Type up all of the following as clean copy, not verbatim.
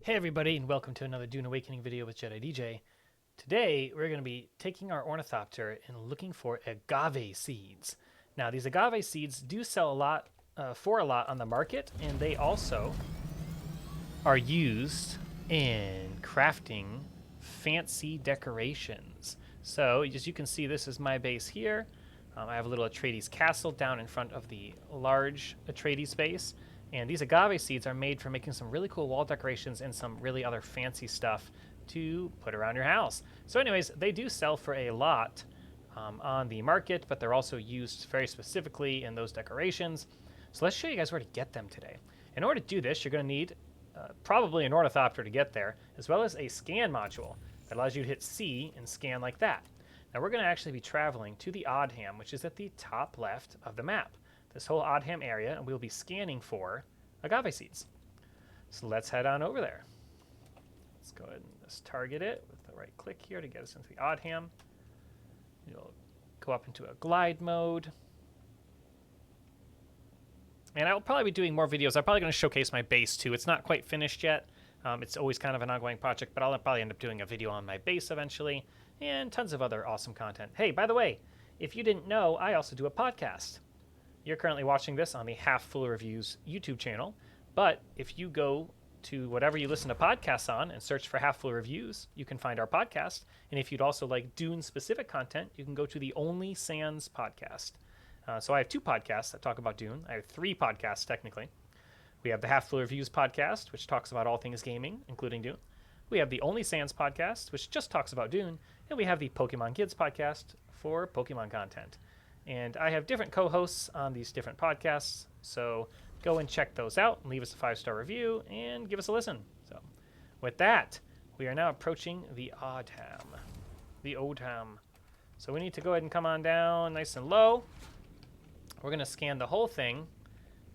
Hey everybody, and welcome to another Dune Awakening video with Jedi DJ. Today we're going to be taking our ornithopter and looking for agave seeds. Now these agave seeds do sell a lot for a lot on the market, and they also are used in crafting fancy decorations. So as you can see, this is my base here. I have a little Atreides castle down in front of the large Atreides base. And these agave seeds are made for making some really cool wall decorations and some really other fancy stuff to put around your house. So anyways, they do sell for a lot on the market, but they're also used very specifically in those decorations. So let's show you guys where to get them today. In order to do this, you're going to need probably an ornithopter to get there, as well as a scan module that allows you to hit C and scan like that. Now we're going to actually be traveling to the Oddham, which is at the top left of the map. This whole Oddham area, and we'll be scanning for agave seeds. So let's head on over there. Let's go ahead and just target it with the right click here to get us into the Oddham. You'll go up into a glide mode. And I'll probably be doing more videos. I'm probably going to showcase my base too. It's not quite finished yet. It's always kind of an ongoing project, but I'll probably end up doing a video on my base eventually, and tons of other awesome content. Hey, by the way, if you didn't know, I also do a podcast. You're currently watching this on the Half Full Reviews YouTube channel, but if you go to whatever you listen to podcasts on and search for Half Full Reviews, you can find our podcast. And if you'd also like Dune-specific content, you can go to the Only Sans podcast. So I have two podcasts that talk about Dune. I have three podcasts, technically. We have the Half Full Reviews podcast, which talks about all things gaming, including Dune. We have the Only Sans podcast, which just talks about Dune. And we have the Pokemon Kids podcast for Pokemon content. And I have different co-hosts on these different podcasts, so go and check those out and leave us a 5-star review and give us a listen. So with that, we are now approaching the Oddham. The Oddham. So we need to go ahead and come on down nice and low. We're going to scan the whole thing.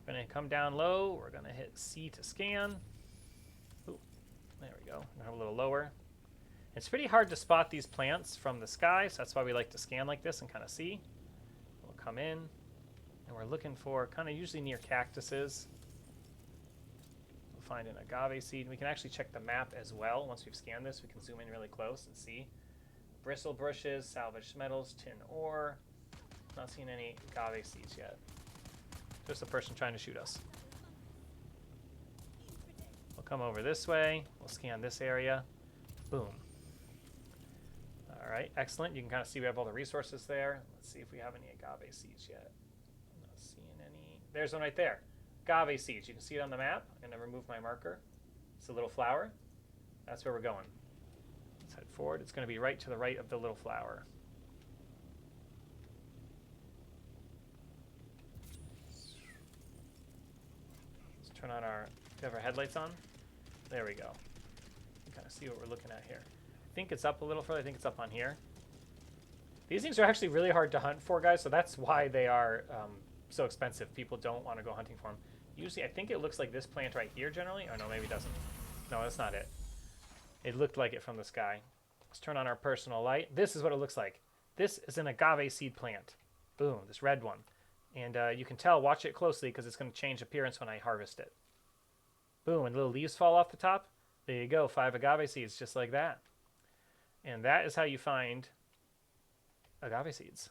We're going to come down low. We're going to hit C to scan. Ooh, there we go. We're going to have a little lower. It's pretty hard to spot these plants from the sky, so that's why we like to scan like this and kind of see. Come in, and we're looking for kind of usually near cactuses. We'll find an agave seed. We can actually check the map as well. Once we've scanned this, we can zoom in really close and see. Bristle bushes, salvaged metals, tin ore. Not seeing any agave seeds yet. Just a person trying to shoot us. We'll come over this way. We'll scan this area. Boom. All right, excellent. You can kind of see we have all the resources there. Let's see if we have any agave seeds yet. I'm not seeing any. There's one right there. Agave seeds. You can see it on the map. I'm going to remove my marker. It's a little flower. That's where we're going. Let's head forward. It's going to be right to the right of the little flower. Let's turn on our, do you have our headlights on? There we go. You can kind of see what we're looking at here. I think it's up a little further. I think it's up on here. These things are actually really hard to hunt for, guys, so that's why they are so expensive. People don't want to go hunting for them. Usually, I think it looks like this plant right here generally. Oh, no, maybe it doesn't. No, that's not it. It looked like it from the sky. Let's turn on our personal light. This is what it looks like. This is an agave seed plant. Boom, this red one. And you can tell, watch it closely, because it's going to change appearance when I harvest it. Boom, and little leaves fall off the top. There you go, 5 agave seeds, just like that. And that is how you find agave seeds.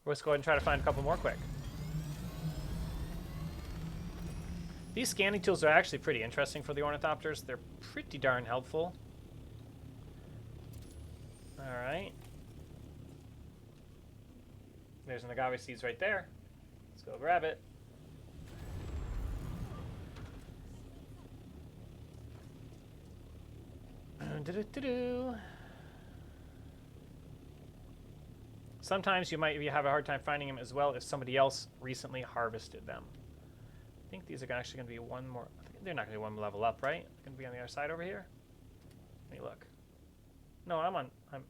Let's go ahead and try to find a couple more quick. These scanning tools are actually pretty interesting for the ornithopters. They're pretty darn helpful. All right. There's an agave seeds right there. Let's go grab it. Do-do-do-do. Sometimes you might have a hard time finding them as well if somebody else recently harvested them. I think these are actually going to be one more. I think they're not going to be one level up, right? They're going to be on the other side over here. Let me look. No, I'm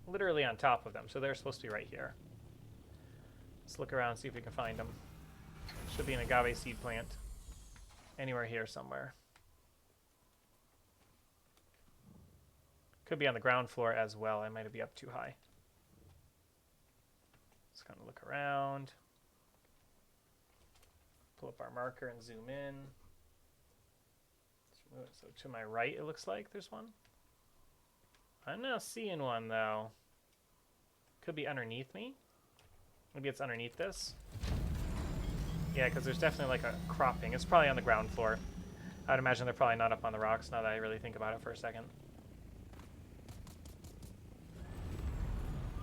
literally on top of them, so they're supposed to be right here. Let's look around and see if we can find them. Should be an agave seed plant. Anywhere here somewhere. Could be on the ground floor as well. I might be up too high. Let's kind of look around. Pull up our marker and zoom in. So to my right, it looks like there's one. I'm not seeing one, though. Could be underneath me. Maybe it's underneath this. Yeah, because there's definitely like a cropping. It's probably on the ground floor. I'd imagine they're probably not up on the rocks now that I really think about it for a second.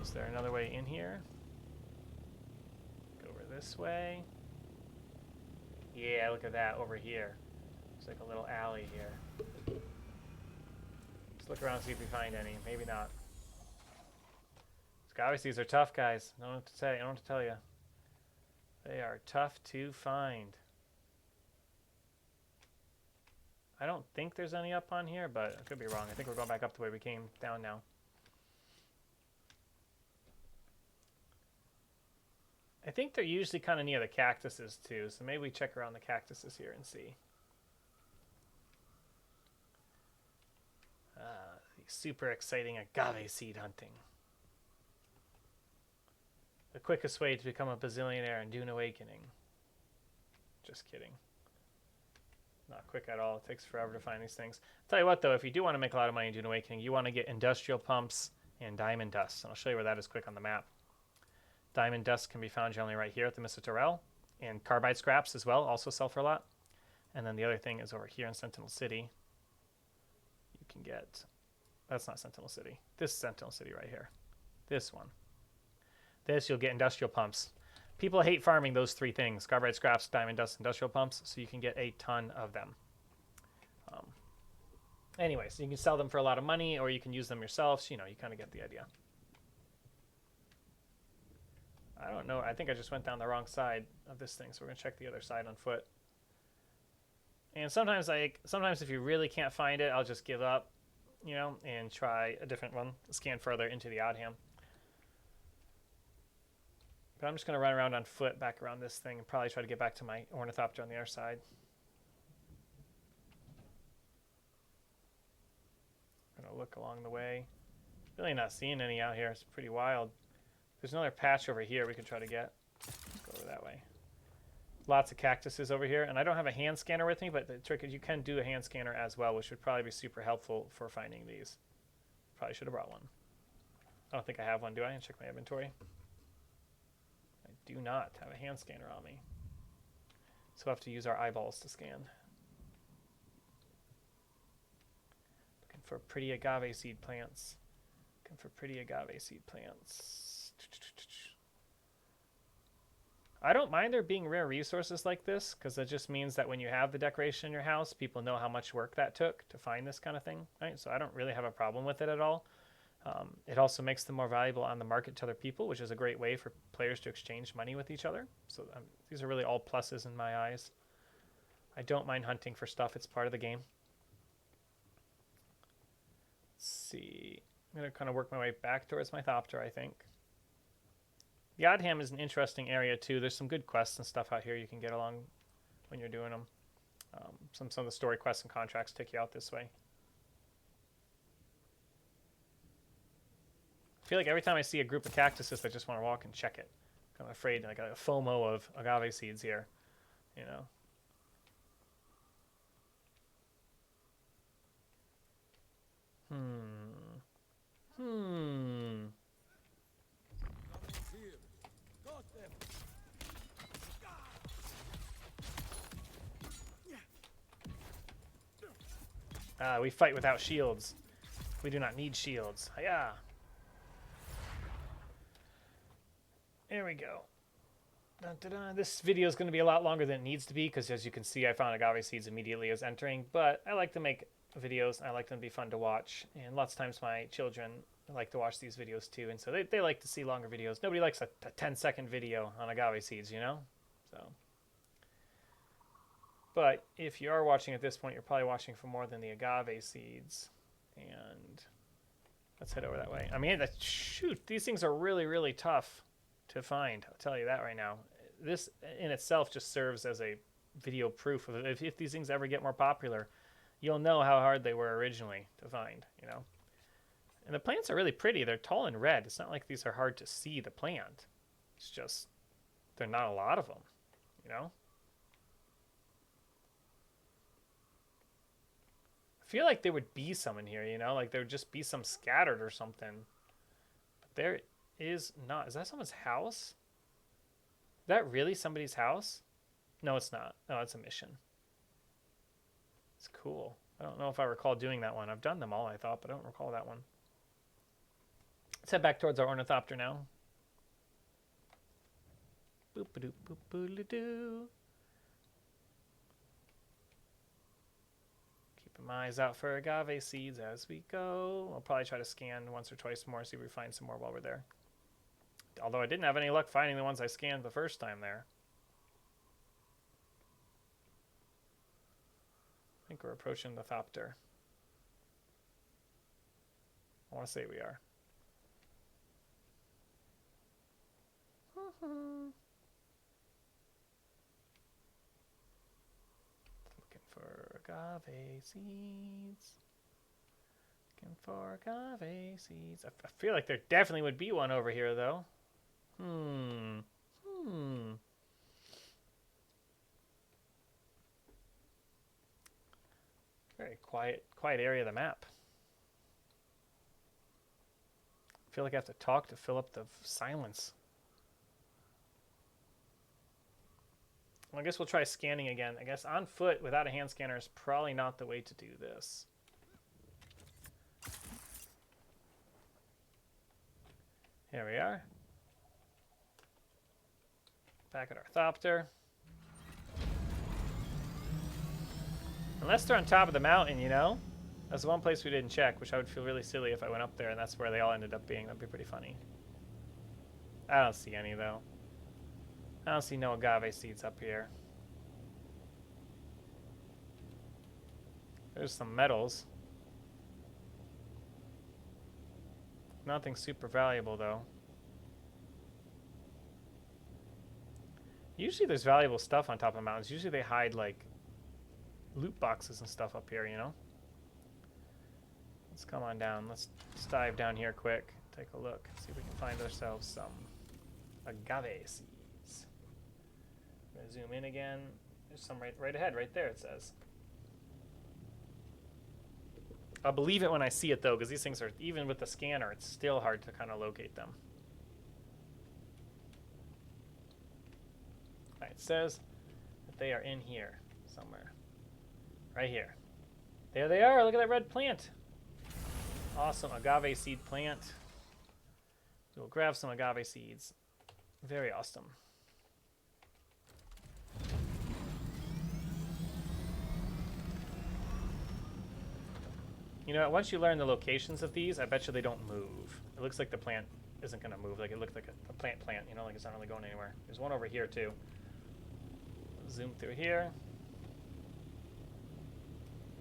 Is there another way in here? Go over this way. Yeah, look at that over here. It's like a little alley here. Let's look around and see if we find any. Maybe not. Agave seeds are tough, guys. I don't know what to say. I don't know what to tell you. They are tough to find. I don't think there's any up on here, but I could be wrong. I think we're going back up the way we came down now. I think they're usually kind of near the cactuses too, so maybe we check around the cactuses here and see. Super exciting agave seed hunting. The quickest way to become a bazillionaire in Dune Awakening. Just kidding. Not quick at all. It takes forever to find these things. I'll tell you what, though, if you do want to make a lot of money in Dune Awakening, you want to get industrial pumps and diamond dust. And I'll show you where that is quick on the map. Diamond dust can be found generally right here at the Missitorel. And carbide scraps as well also sell for a lot. And then the other thing is over here in Sentinel City. You can get... That's not Sentinel City. This is Sentinel City right here. This one. This, you'll get industrial pumps. People hate farming those three things: carbide scraps, diamond dust, industrial pumps, so you can get a ton of them. Anyways, you can sell them for a lot of money, or you can use them yourself, so, you know, you kind of get the idea. I don't know. I think I just went down the wrong side of this thing, so we're going to check the other side on foot. And sometimes if you really can't find it, I'll just give up, you know, and try a different one, scan further into the Oddham. But I'm just going to run around on foot back around this thing and probably try to get back to my ornithopter on the other side. I'm going to look along the way. Really not seeing any out here. It's pretty wild. There's another patch over here we could try to get. Let's go over that way. Lots of cactuses over here. And I don't have a hand scanner with me, but the trick is you can do a hand scanner as well, which would probably be super helpful for finding these. Probably should have brought one. I don't think I have one, do I? Check my inventory. I do not have a hand scanner on me. So we'll have to use our eyeballs to scan. Looking for pretty agave seed plants. Looking for pretty agave seed plants. I don't mind there being rare resources like this, because it just means that when you have the decoration in your house, people know how much work that took to find this kind of thing, right? So I don't really have a problem with it at all. It also makes them more valuable on the market to other people, which is a great way for players to exchange money with each other. So these are really all pluses in my eyes. I don't mind hunting for stuff. It's part of the game. Let's see. I'm going to kind of work my way back towards my Thopter, I think. The Oddham is an interesting area, too. There's some good quests and stuff out here you can get along when you're doing them. Some of the story quests and contracts take you out this way. I feel like every time I see a group of cactuses, I just want to walk and check it. I'm afraid, like a FOMO of agave seeds here, you know. We fight without shields. We do not need shields. Hiya! There we go. Dun, dun, dun. This video is going to be a lot longer than it needs to be, because as you can see, I found agave seeds immediately as entering. But I like to make videos, and I like them to be fun to watch. And lots of times my children like to watch these videos too, and so they like to see longer videos. Nobody likes a 10-second video on agave seeds, you know? So. But if you are watching at this point, you're probably watching for more than the agave seeds. And let's head over that way. I mean, shoot, these things are really, really tough to find. I'll tell you that right now. This in itself just serves as a video proof of if these things ever get more popular, you'll know how hard they were originally to find, you know. And the plants are really pretty. They're tall and red. It's not like these are hard to see, the plant. It's just there are not a lot of them, you know. feel like there would be some in here, you know? Like there would just be some scattered or something. But there is not. Is that someone's house? Is that really somebody's house? No, it's not. No, it's a mission. It's cool. I don't know if I recall doing that one. I've done them all, I thought, but I don't recall that one. Let's head back towards our ornithopter now. Boop-a-doop-boop-boop-a-doo. Keep my eyes out for agave seeds as we go. I'll probably try to scan once or twice more, see if we find some more while we're there. Although I didn't have any luck finding the ones I scanned the first time there. I think we're approaching the thopter. I want to say we are. Looking for agave seeds. Looking for agave seeds. I feel like there definitely would be one over here, though. Very quiet area of the map. I feel like I have to talk to fill up the silence. Well, I guess we'll try scanning again. I guess on foot without a hand scanner is probably not the way to do this. Here we are. Back at our thopter. Unless they're on top of the mountain, you know? That's the one place we didn't check, which I would feel really silly if I went up there and that's where they all ended up being. That'd be pretty funny. I don't see any, though. I don't see no agave seeds up here. There's some metals. Nothing super valuable, though. Usually there's valuable stuff on top of mountains. Usually they hide, like, loot boxes and stuff up here, you know? Let's come on down. Let's dive down here quick. Take a look. See if we can find ourselves some agave seeds. I'm going to zoom in again. There's some right ahead, right there, it says. I'll believe it when I see it, though, because these things are, even with the scanner, it's still hard to kind of locate them. All right, it says that they are in here somewhere. Right here. There they are. Look at that red plant. Awesome agave seed plant. We'll grab some agave seeds. Very awesome. You know, once you learn the locations of these, I bet you they don't move. It looks like the plant isn't going to move. Like it looked like a plant, you know, like it's not really going anywhere. There's one over here, too. Zoom through here.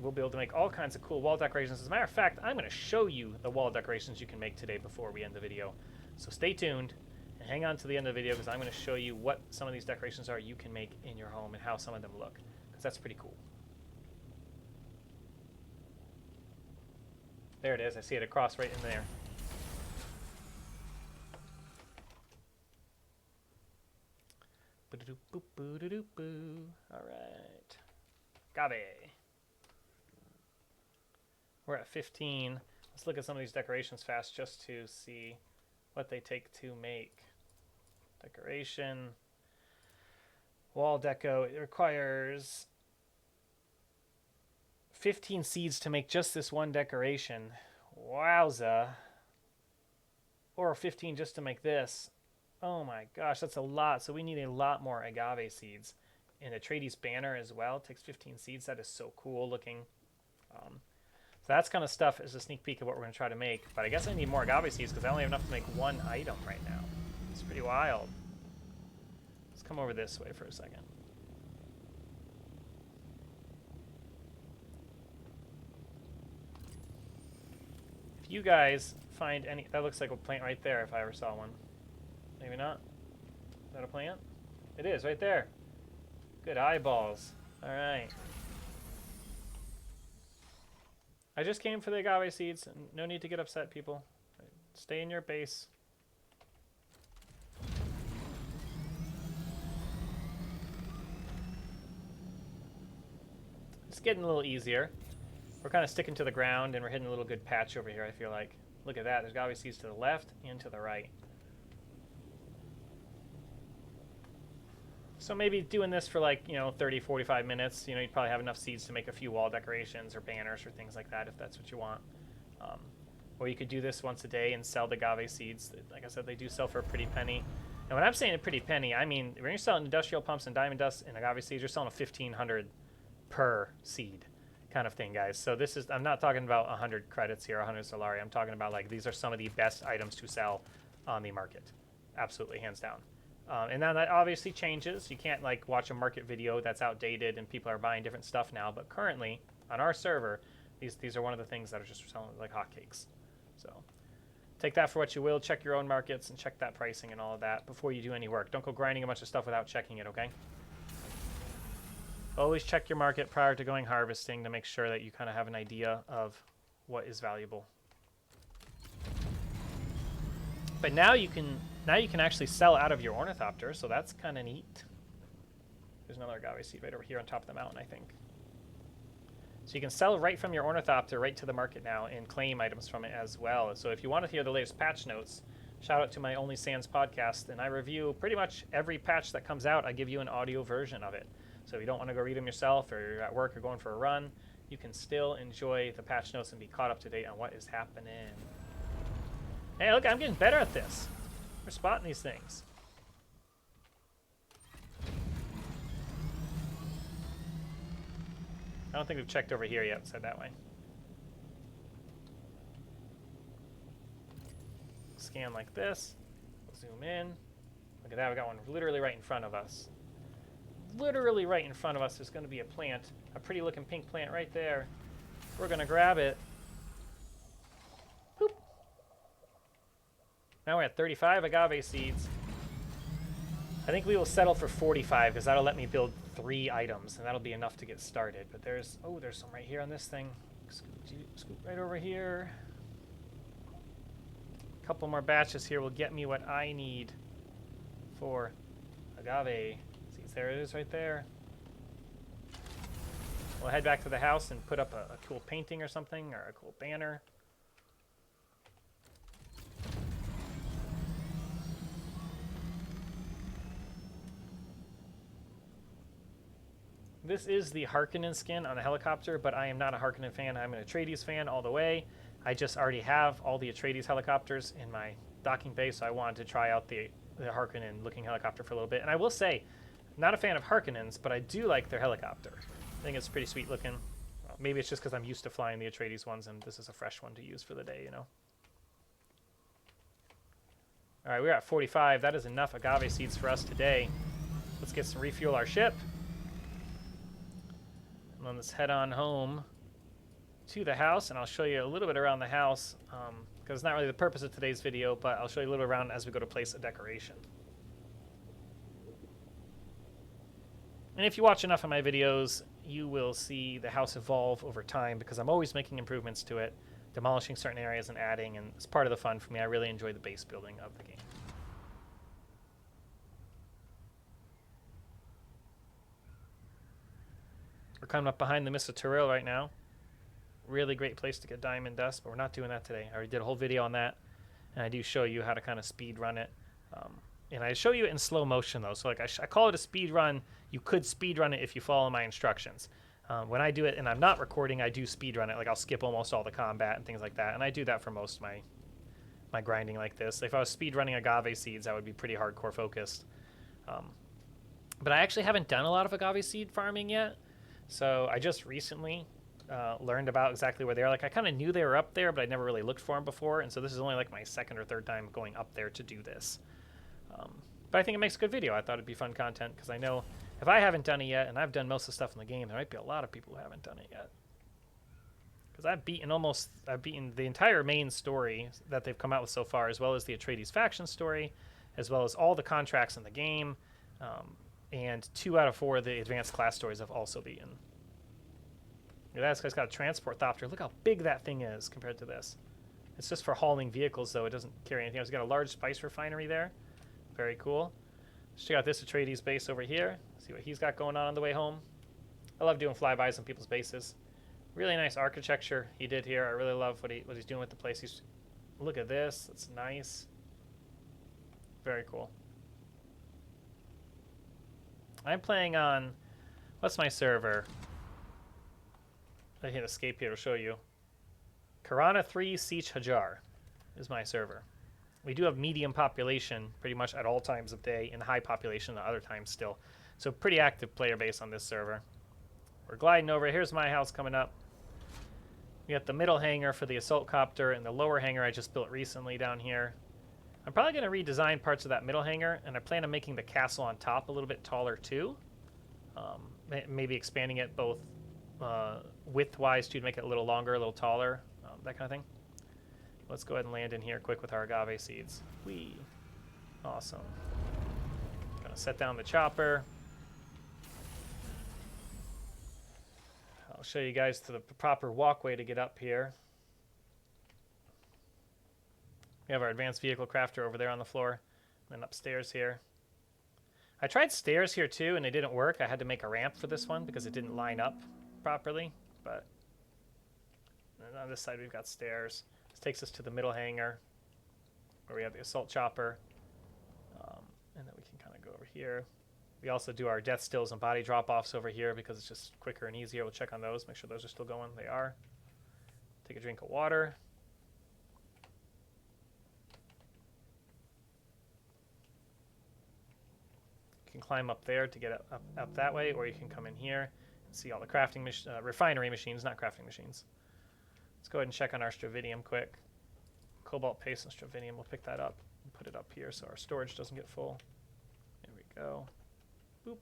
We'll be able to make all kinds of cool wall decorations. As a matter of fact, I'm going to show you the wall decorations you can make today before we end the video. So stay tuned and hang on to the end of the video because I'm going to show you what some of these decorations are you can make in your home and how some of them look. Because that's pretty cool. There it is. I see it across right in there. All right. Agave. We're at 15. Let's look at some of these decorations fast just to see what they take to make. Decoration. Wall deco. It requires 15 seeds to make just this one decoration. Wowza. Or 15 just to make this. Oh my gosh, that's a lot. So we need a lot more agave seeds. And the Atreides banner as well. It takes 15 seeds. That is so cool looking. So that's kind of stuff as a sneak peek of what we're going to try to make. But I guess I need more agave seeds because I only have enough to make one item right now. It's pretty wild. Let's come over this way for a second. If you guys find any... That looks like a plant right there if I ever saw one. Maybe not. Is that a plant? It is, right there. Good eyeballs. All right. I just came for the agave seeds. No need to get upset, people. Stay in your base. It's getting a little easier. We're kind of sticking to the ground, and we're hitting a little good patch over here, I feel like. Look at that. There's agave seeds to the left and to the right. So maybe doing this for like, 30, 45 minutes, you'd probably have enough seeds to make a few wall decorations or banners or things like that if that's what you want. Or you could do this once a day and sell the agave seeds. Like I said, they do sell for a pretty penny. And when I'm saying a pretty penny, I mean, when you're selling industrial pumps and diamond dust and agave seeds, you're selling a $1,500 per seed kind of thing, guys. So this is, I'm not talking about 100 credits here, 100 solari. I'm talking about like, these are some of the best items to sell on the market. Absolutely, hands down. And now that obviously changes. You can't like watch a market video that's outdated and people are buying different stuff now. But currently on our server, these are one of the things that are just selling like hotcakes. So take that for what you will. Check your own markets and check that pricing and all of that before you do any work. Don't go grinding a bunch of stuff without checking it, okay? Always check your market prior to going harvesting to make sure that you kind of have an idea of what is valuable. But now you can actually sell out of your ornithopter, so that's kind of neat. There's another agave seed right over here on top of the mountain, I think. So you can sell right from your ornithopter right to the market now and claim items from it as well. So if you want to hear the latest patch notes, shout out to my Only Sans podcast, and I review pretty much every patch that comes out. I give you an audio version of it. So if you don't want to go read them yourself, or you're at work or going for a run, you can still enjoy the patch notes and be caught up to date on what is happening. Hey, look, I'm getting better at this. We're spotting these things. I don't think we've checked over here yet, so that way. Scan like this. Zoom in. Look at that, we got one literally right in front of us. Literally right in front of us, there's going to be a plant. A pretty looking pink plant right there. We're going to grab it. Boop. Now we're at 35 agave seeds. I think we will settle for 45 because that'll let me build 3 items, and that'll be enough to get started. But there's some right here on this thing. Scoot right over here. A couple more batches here will get me what I need for agave seeds. There it is right there. We'll head back to the house and put up a cool painting or something, or a cool banner. This is the Harkonnen skin on the helicopter, but I am not a Harkonnen fan. I'm an Atreides fan all the way. I just already have all the Atreides helicopters in my docking bay, so I wanted to try out the Harkonnen-looking helicopter for a little bit. And I will say, I'm not a fan of Harkonnens, but I do like their helicopter. I think it's pretty sweet looking. Well, maybe it's just because I'm used to flying the Atreides ones, and this is a fresh one to use for the day, you know. All right, we're at 45. That is enough agave seeds for us today. Let's get some refuel our ship. And then let's head on home to the house, and I'll show you a little bit around the house, because it's not really the purpose of today's video, but I'll show you a little bit around as we go to place a decoration. And if you watch enough of my videos, you will see the house evolve over time, because I'm always making improvements to it, demolishing certain areas and adding, and it's part of the fun for me. I really enjoy the base building of the game. We're coming up behind the Missa Turrell right now. Really great place to get diamond dust, but we're not doing that today. I already did a whole video on that, and I do show you how to kind of speed run it. And I show you it in slow motion, though. So like I call it a speed run. You could speed run it if you follow my instructions. When I do it and I'm not recording, I do speed run it. Like I'll skip almost all the combat and things like that. And I do that for most of my grinding like this. If I was speed running agave seeds, I would be pretty hardcore focused. But I actually haven't done a lot of agave seed farming yet. So I just recently learned about exactly where they are. Like I kind of knew they were up there, but I never really looked for them before. And so this is only like my second or third time going up there to do this. But I think it makes a good video. I thought it'd be fun content because I know if I haven't done it yet, and I've done most of the stuff in the game, there might be a lot of people who haven't done it yet. Because I've beaten the entire main story that they've come out with so far, as well as the Atreides faction story, as well as all the contracts in the game, and 2 out of 4 of the advanced class stories I've also beaten. Look at that, this guy's got a transport thopter. Look how big that thing is compared to this. It's just for hauling vehicles, though. It doesn't carry anything else. It's got a large spice refinery there. Very cool. Let's check out this Atreides base over here. See what he's got going on the way home. I love doing flybys on people's bases. Really nice architecture he did here. I really love what he's doing with the place. Look at this. It's nice. Very cool. I'm playing on, what's my server? I hit escape here to show you. Karana 3 Siege Hajar is my server. We do have medium population pretty much at all times of day and high population at other times still. So pretty active player base on this server. We're gliding over. Here's my house coming up. We got the middle hangar for the assault copter and the lower hangar I just built recently down here. I'm probably going to redesign parts of that middle hangar, and I plan on making the castle on top a little bit taller too. Maybe expanding it both width-wise too, to make it a little longer, a little taller, that kind of thing. Let's go ahead and land in here quick with our agave seeds. Whee! Awesome. Gonna set down the chopper. I'll show you guys to the proper walkway to get up here. We have our advanced vehicle crafter over there on the floor. And then upstairs here. I tried stairs here too, and they didn't work. I had to make a ramp for this one because it didn't line up properly. But on this side we've got stairs. This takes us to the middle hangar where we have the assault chopper. And then we can kind of go over here. We also do our death stills and body drop-offs over here because it's just quicker and easier. We'll check on those, make sure those are still going. They are. Take a drink of water. You can climb up there to get up that way, or you can come in here and see all the crafting refinery machines, not crafting machines. Let's go ahead and check on our Stravidium quick. Cobalt paste and Stravidium, we'll pick that up and put it up here so our storage doesn't get full. There we go. Boop.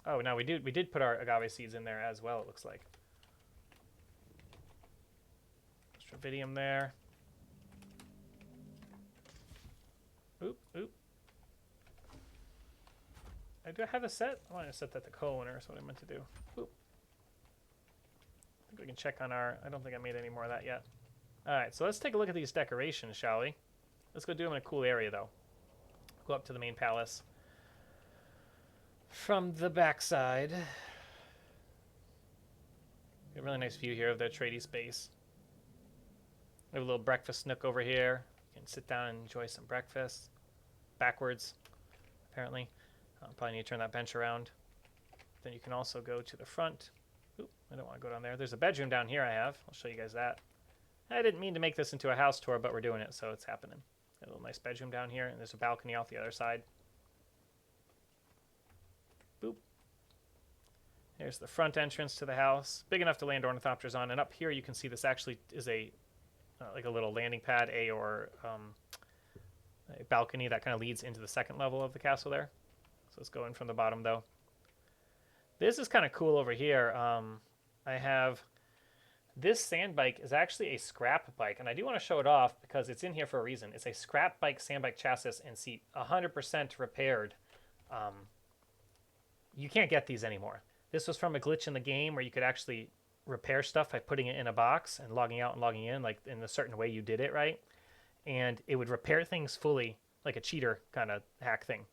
Oh, now we did put our agave seeds in there as well, it looks like. Stravidium there. Oop, oop. Do I have a set? I want to set that to co-owner is what I meant to do. Boop. I think we can check on our... I don't think I made any more of that yet. Alright, so let's take a look at these decorations, shall we? Let's go do them in a cool area, though. Go up to the main palace. From the backside. A really nice view here of the Atreides base. We have a little breakfast nook over here. You can sit down and enjoy some breakfast. Backwards, apparently. Probably need to turn that bench around. Then you can also go to the front. Oop, I don't want to go down there. There's a bedroom down here I have. I'll show you guys that. I didn't mean to make this into a house tour, but we're doing it, so it's happening. A little nice bedroom down here, and there's a balcony off the other side. Boop. Here's the front entrance to the house. Big enough to land ornithopters on. And up here you can see this actually is a like a little landing pad, a balcony that kind of leads into the second level of the castle there. So let's go in from the bottom though. This is kind of cool over here. I have this sand bike is actually a scrap bike, and I do want to show it off because it's in here for a reason. It's a scrap bike sand bike chassis and seat, 100% repaired. You can't get these anymore. This was from a glitch in the game where you could actually repair stuff by putting it in a box and logging out and logging in, like in a certain way you did it, right? And it would repair things fully, like a cheater kind of hack thing,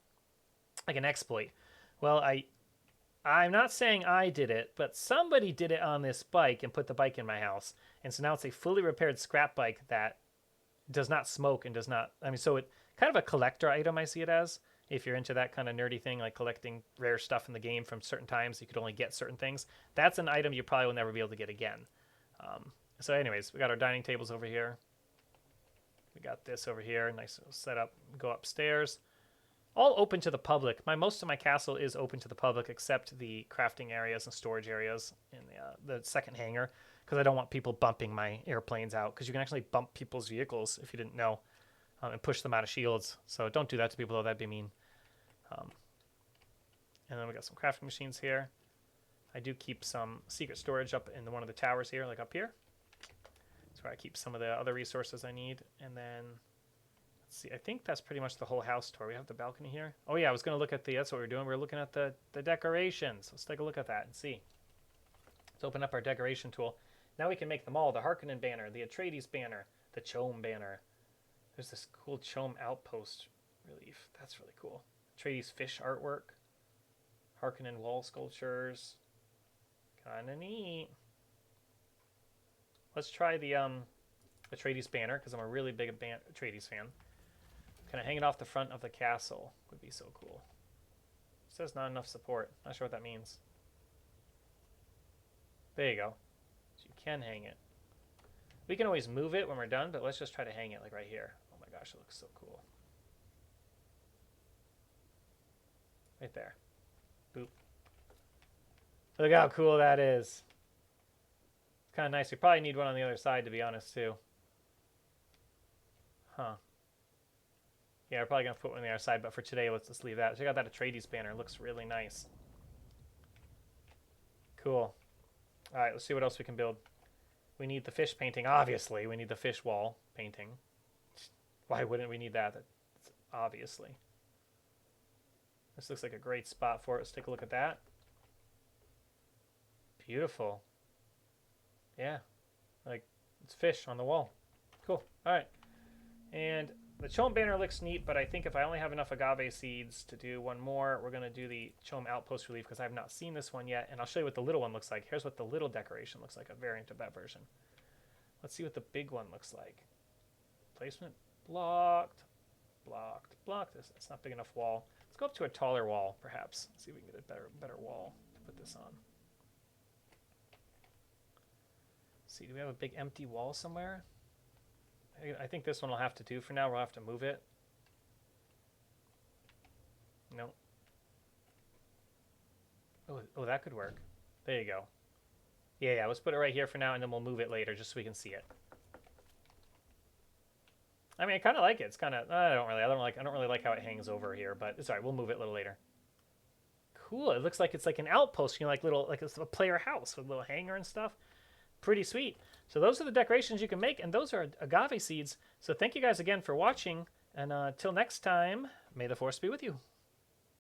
like an exploit. Well, I'm not saying I did it, but somebody did it on this bike and put the bike in my house. And so now it's a fully repaired scrap bike that does not smoke and does not, I mean, so it kind of a collector item, I see it as. If you're into that kind of nerdy thing, like collecting rare stuff in the game from certain times, you could only get certain things. That's an item you probably will never be able to get again. So anyways, we got our dining tables over here. We got this over here, nice setup. Go upstairs. All open to the public. Most of my castle is open to the public, except the crafting areas and storage areas in the second hangar, because I don't want people bumping my airplanes out, because you can actually bump people's vehicles, if you didn't know, and push them out of shields. So don't do that to people, though. That'd be mean. And then we got some crafting machines here. I do keep some secret storage up in one of the towers here, like up here. That's where I keep some of the other resources I need. And then, let's see, I think that's pretty much the whole house tour. We have the balcony here. Oh yeah, I was going to look at that's what we were doing. We were looking at the decorations. Let's take a look at that and see. Let's open up our decoration tool. Now we can make them all. The Harkonnen banner, the Atreides banner, the Chom banner. There's this cool Chom outpost relief. That's really cool. Atreides fish artwork. Harkonnen wall sculptures. Kind of neat. let's try the Atreides banner, because I'm a really big Atreides fan. Kind of hanging off the front of the castle would be so cool. It says not enough support. Not sure what that means. There you go. So you can hang it. We can always move it when we're done, but let's just try to hang it like right here. Oh my gosh, it looks so cool. Right there. Boop. Look how cool that is. It's kind of nice. We probably need one on the other side, to be honest, too. Huh. Yeah, we're probably going to put one on the other side, but for today, let's just leave that. Check out that Atreides banner. It looks really nice. Cool. All right, let's see what else we can build. We need the fish painting, obviously. We need the fish wall painting. Why wouldn't we need that? That's obviously. This looks like a great spot for it. Let's take a look at that. Beautiful. Yeah. Like, it's fish on the wall. Cool. All right. And the Chom banner looks neat, but I think if I only have enough agave seeds to do one more, we're going to do the Chom outpost relief because I have not seen this one yet. And I'll show you what the little one looks like. Here's what the little decoration looks like, a variant of that version. Let's see what the big one looks like. Placement blocked, blocked, blocked. It's not big enough wall. Let's go up to a taller wall, perhaps. Let's see if we can get a better wall to put this on. Let's see, do we have a big empty wall somewhere? I think this one will have to do for now. We'll have to move it. No. Oh, that could work. There you go. Yeah, let's put it right here for now, and then we'll move it later just so we can see it. I mean, I kind of like it. It's kind of I don't really like how it hangs over here, but it's all right. We'll move it a little later. Cool. It looks like it's like an outpost, like it's a player house with a little hangar and stuff. Pretty sweet. So those are the decorations you can make, and those are agave seeds. So thank you guys again for watching, and until next time, may the force be with you.